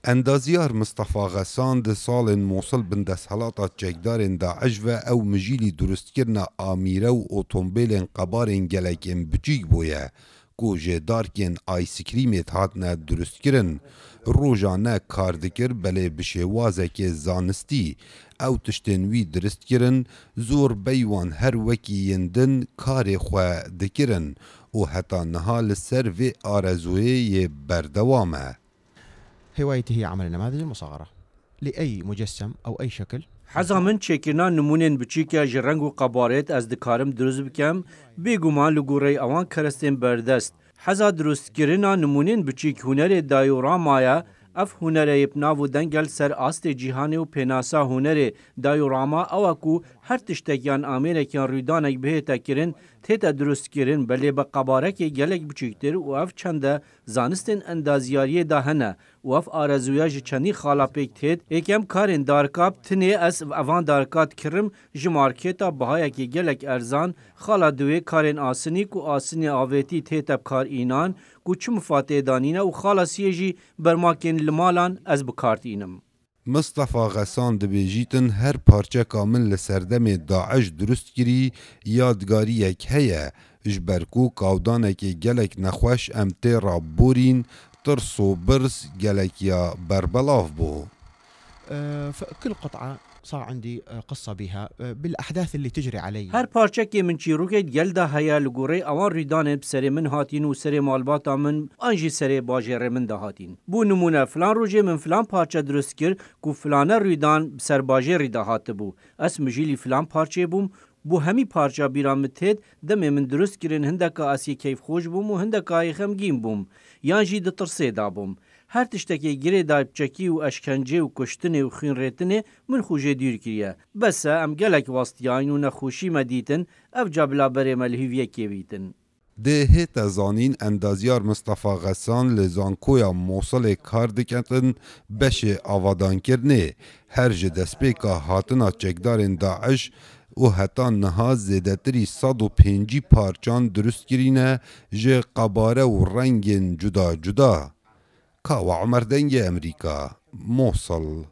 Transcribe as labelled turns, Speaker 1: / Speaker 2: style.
Speaker 1: اندازیار مصطفى غسان ده سال موصل بن دستهلاتا چکدارن داعش و او مجیلی درست کرنا آمیره و اوتومبیلن قبارن گلکن بچیک بویا کو جدارکن آیسکریمت هاتنا درست کرن روزانه کار دکر بله بشوازه که زانستی او تشتنوی درست کرن زور بیوان هر وکی یندن کار خواه دکرن و حتی نهال سر و آرزوی بردوامه.
Speaker 2: هوايتي هي عمل النماذج المصغرة لأي مجسم أو أي شكل.
Speaker 3: حزا من چکرنا نمونین بچیکا جرنگ و قبارت از دکارم دروز بکم بیگمان لگوری اوان کرستین بردست. حزا درست کرنا نمونین بچیک هنر دایورامایا اف هنر یپناو و دنگل سر آست جیهانی و پیناسا هنر دایوراما اوکو هر تشتکیان آمیرکیان ریدانک بهتا کرن تیتا درست کرن بله با قبارک گلک بچیکتر و اف چنده زانستن اندازیاری داهنه و اف آرزویاج چنی خالا پیک تید ایکم کارن دارکاب تنه از اوان دارکات کرم جمارکتا بهای که گلک ارزان خالا دوی کارن آسنی کو آسنی آویتی تیتا بکار اینان کو چم فاتح دانینه و خالا سیجی برماکن لمالان از بکارت اینم.
Speaker 1: مصطفى غسان دبیجیتن هر پارچه کامل لسردم داعش درست کری یادگاری یک هیه جبرکو کاودانه که گلک نخوش امتی را بورین ترس و برس گلک یا بربلاف بو.
Speaker 2: كل قطعة صار عندي قصة بها بالأحداث اللي تجري علي.
Speaker 3: هر پارچه که من چیروکت گلده هیا لگوری اوان ریدانه بسر من هاتین و سر مالباتا من آنجی سر باجر من ده هاتین. بو نمونه فلان روزه من فلان پارچه درست کر کو فلانه ریدان بسر باجر ریده هات بو. اسم جیلی فلان پارچه بوم بو همی پارچه بیرامتید دم من درست کرن هندکا اسی کیف خوش بوم و هندکا خمگین بوم. یانجی ده ترسه دا بوم. هر تشتکی گره دایب چکی و اشکنجه و کشتنه و خین ریتنه من خوشه دیر کریه. بس ام گلک واستیاین و نخوشی مدیتن اف جابلا بره ملهویه که بیتن.
Speaker 1: ده هیتا زانین اندازیار مصطفى غسان لزانکویا موصل کار دکتن بشه آوادان کرنه هر جه دسپیکا هاتنا چکدارن داعش و حتی نها زیدتری 105 پارچان درست کرینه جه قباره و رنگ جدا جدا. كاو عمر دنجي أمريكا موصل.